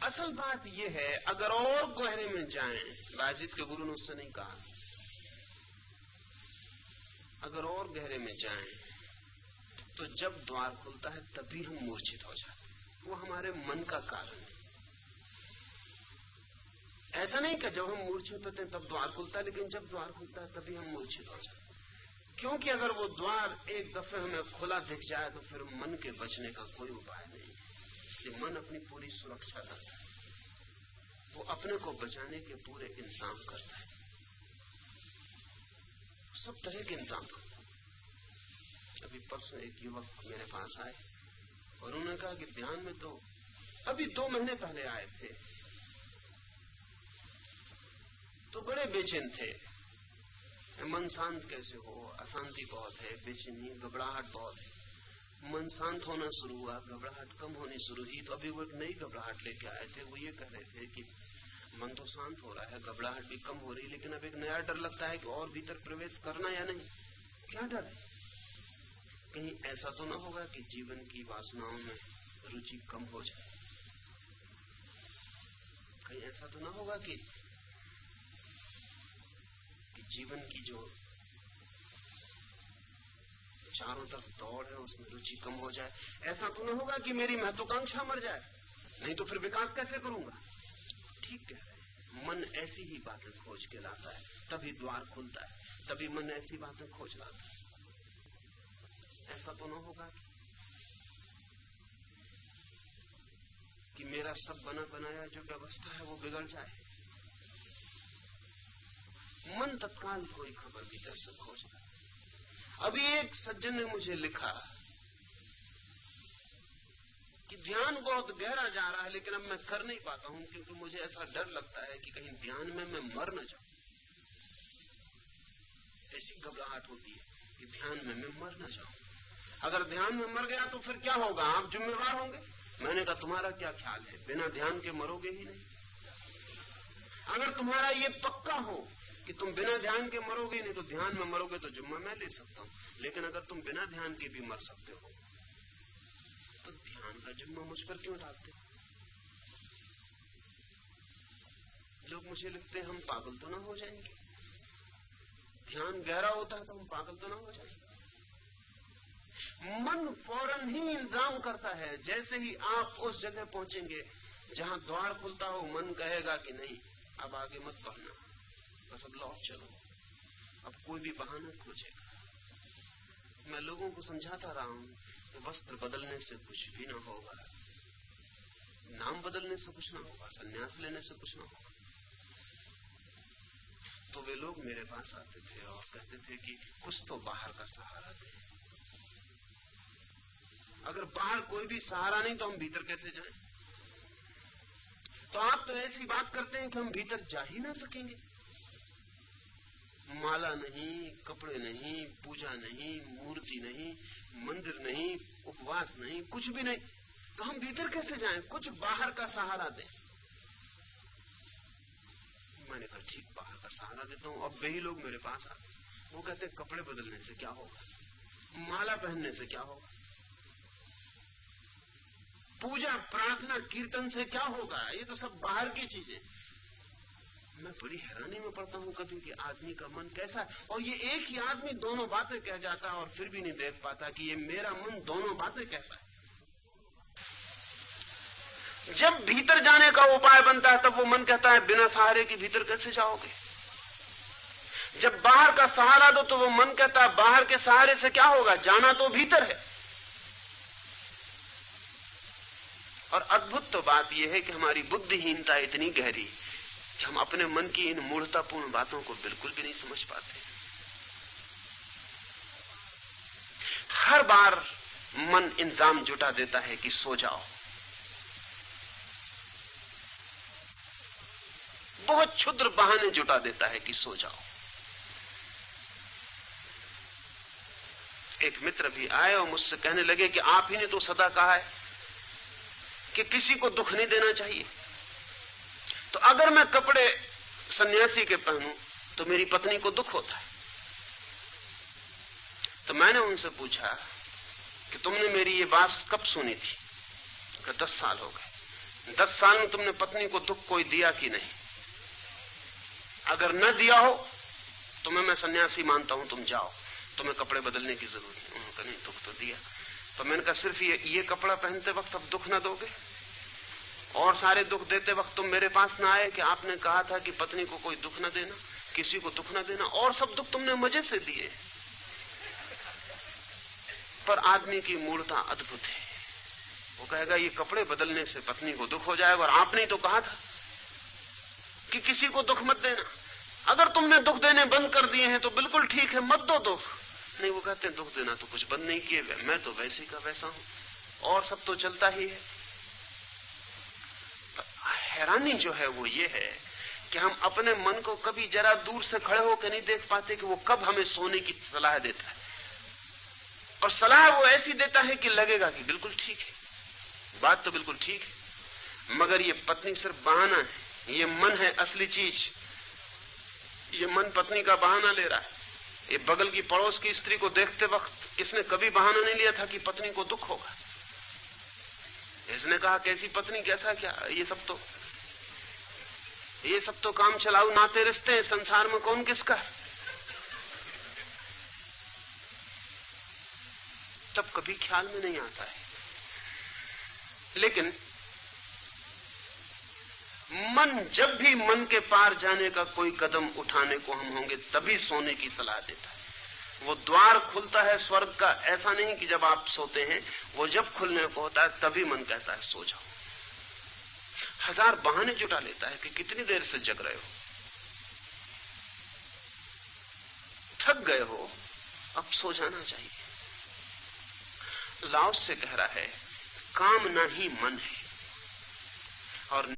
असल बात यह है, अगर और गहरे में जाएं, बाजिद के गुरु ने उससे नहीं कहा, अगर और गहरे में जाएं तो जब द्वार खुलता है तभी हम मूर्छित हो जाते हैं। वो हमारे मन का कारण है। ऐसा नहीं कि जब हम मूर्छित होते हैं तब द्वार खुलता है, लेकिन जब द्वार खुलता है तभी हम मूर्छित हो जाते हैं। क्योंकि अगर वो द्वार एक दफे हमें खुला दिख जाए तो फिर मन के बचने का कोई उपाय नहीं है। ये मन अपनी पूरी सुरक्षा करता है, वो अपने को बचाने के पूरे इंतजाम करता है, सब तरह के इंतजाम करता है। अभी परसों एक युवक मेरे पास आए और उन्होंने कहा कि ध्यान में तो अभी 2 महीने पहले आए थे तो बड़े बेचैन थे, मन शांत कैसे हो, अशांति बहुत है, बेचैनी, घबराहट बहुत है। मन शांत होना शुरू हुआ, घबराहट कम होनी शुरू हुई, तो अभी वो एक नई घबराहट लेके आए थे। वो ये कह रहे थे कि मन तो शांत हो रहा है, घबराहट भी कम हो रही, लेकिन अब एक नया डर लगता है कि और भीतर प्रवेश करना या नहीं। क्या डर है? कहीं ऐसा तो ना होगा कि जीवन की वासनाओं में रुचि कम हो जाए, कहीं ऐसा तो ना होगा कि जीवन की जो चारों तरफ दौड़ है उसमें रुचि कम हो जाए। ऐसा तो ना होगा कि मेरी महत्वाकांक्षा मर जाए, नहीं तो फिर विकास कैसे करूंगा। ठीक कह रहे हैं, मन ऐसी ही बातें खोज के लाता है, तभी द्वार खुलता है, तभी मन ऐसी बातें खोज लाता है। ऐसा तो ना होगा कि मेरा सब बना बनाया जो व्यवस्था है वो बिगड़ जाए। मन तत्काल कोई खबर भीतर से खोजता है। अभी एक सज्जन ने मुझे लिखा कि ध्यान बहुत गहरा जा रहा है, लेकिन अब मैं कर नहीं पाता हूं क्योंकि मुझे ऐसा डर लगता है कि कहीं ध्यान में मैं मर न जाऊं। ऐसी घबराहट होती है कि ध्यान में मैं मर न जाऊं। अगर ध्यान में मर गया तो फिर क्या होगा, आप जिम्मेवार होंगे। मैंने कहा तुम्हारा क्या ख्याल है, बिना ध्यान के मरोगे ही नहीं। अगर तुम्हारा ये पक्का हो कि तुम बिना ध्यान के मरोगे नहीं, तो ध्यान में मरोगे तो जिम्मा मैं ले सकता हूं, लेकिन अगर तुम बिना ध्यान के भी मर सकते हो तो ध्यान का जिम्मा मुझ पर क्यों डालते हो? लोग मुझे लिखते हैं हम पागल तो ना हो जाएंगे, ध्यान गहरा होता है तो हम पागल तो ना हो जाएंगे। मन फौरन ही इंतजाम करता है। जैसे ही आप उस जगह पहुंचेंगे जहां द्वार खुलता हो, मन कहेगा कि नहीं अब आगे मत बढ़ना, बस अब लौट चलो, अब कोई भी बहाना खोजेगा। मैं लोगों को समझाता रहा हूं कि वस्त्र बदलने से कुछ भी ना होगा, नाम बदलने से कुछ ना होगा, संन्यास लेने से कुछ ना होगा। तो वे लोग मेरे पास आते थे और कहते थे कि कुछ तो बाहर का सहारा दे। अगर बाहर कोई भी सहारा नहीं तो हम भीतर कैसे जाएं? तो आप तो ऐसी बात करते हैं कि हम भीतर जा ही ना सकेंगे। माला नहीं, कपड़े नहीं, पूजा नहीं, मूर्ति नहीं, मंदिर नहीं, उपवास नहीं, कुछ भी नहीं, तो हम भीतर कैसे जाएं? कुछ बाहर का सहारा दें। मैंने कहा ठीक, बाहर का सहारा देता हूं। अब वही लोग मेरे पास आते, वो कहते कपड़े बदलने से क्या होगा, माला पहनने से क्या होगा, पूजा प्रार्थना कीर्तन से क्या होगा, ये तो सब बाहर की चीजें। मैं बड़ी हैरानी में पड़ता हूं कभी कि आदमी का मन कैसा है, और ये एक ही आदमी दोनों बातें कह जाता है और फिर भी नहीं देख पाता कि ये मेरा मन दोनों बातें कहता है। जब भीतर जाने का उपाय बनता है तब वो मन कहता है बिना सहारे के भीतर कैसे जाओगे। जब बाहर का सहारा दो तो वो मन कहता है बाहर के सहारे से क्या होगा, जाना तो भीतर है। और अद्भुत तो बात यह है कि हमारी बुद्धिहीनता इतनी गहरी कि हम अपने मन की इन मूढ़तापूर्ण बातों को बिल्कुल भी नहीं समझ पाते। हर बार मन इंतजाम जुटा देता है कि सो जाओ, बहुत क्षुद्र बहाने जुटा देता है कि सो जाओ। एक मित्र भी आए और मुझसे कहने लगे कि आप ही ने तो सदा कहा है कि किसी को दुख नहीं देना चाहिए, तो अगर मैं कपड़े सन्यासी के पहनूं तो मेरी पत्नी को दुख होता है। तो मैंने उनसे पूछा कि तुमने मेरी ये बात कब सुनी थी? 10 साल हो गए। 10 साल में तुमने पत्नी को दुख कोई दिया कि नहीं? अगर न दिया हो तुम्हें मैं सन्यासी मानता हूं, तुम जाओ, तुम्हें कपड़े बदलने की जरूरत नहीं। उन्होंने कहा नहीं, दुख तो दिया। तो मैंने कहा सिर्फ ये कपड़ा पहनते वक्त अब दुख न दोगे? और सारे दुख देते वक्त तुम मेरे पास ना आए कि आपने कहा था कि पत्नी को कोई दुख न देना, किसी को दुख न देना, और सब दुख तुमने मजे से दिए। पर आदमी की मूर्खता अद्भुत है। वो कहेगा ये कपड़े बदलने से पत्नी को दुख हो जाएगा, और आपने ही तो कहा था कि किसी को दुख मत देना। अगर तुमने दुख देने बंद कर दिए हैं तो बिल्कुल ठीक है, मत दो दुख। नहीं, वो कहते हैं दुख देना तो कुछ बंद नहीं किए, मैं तो वैसे का वैसा हूं और सब तो चलता ही है। हैरानी जो है वो ये है कि हम अपने मन को कभी जरा दूर से खड़े होकर नहीं देख पाते कि वो कब हमें सोने की सलाह देता है, और सलाह वो ऐसी देता है कि लगेगा कि बिल्कुल ठीक है, बात तो बिल्कुल ठीक है, मगर ये पत्नी सिर्फ बहाना है, ये मन है असली चीज। ये मन पत्नी का बहाना ले रहा है। ये बगल की पड़ोस की स्त्री को देखते वक्त इसने कभी बहाना नहीं लिया था कि पत्नी को दुख होगा। इसने कहा कैसी पत्नी, कैसा क्या, ये सब तो काम चलाऊ नाते रिश्ते हैं, संसार में कौन किसका। तब कभी ख्याल में नहीं आता है। लेकिन मन, जब भी मन के पार जाने का कोई कदम उठाने को हम होंगे तभी सोने की सलाह देता है। वो द्वार खुलता है स्वर्ग का, ऐसा नहीं कि जब आप सोते हैं, वो जब खुलने को होता है तभी मन कहता है सो जाओ। हजार बहाने जुटा लेता है कि कितनी देर से जग रहे हो, थक गए हो, अब सो जाना चाहिए। लाओस से कह रहा है कामना ही मन है और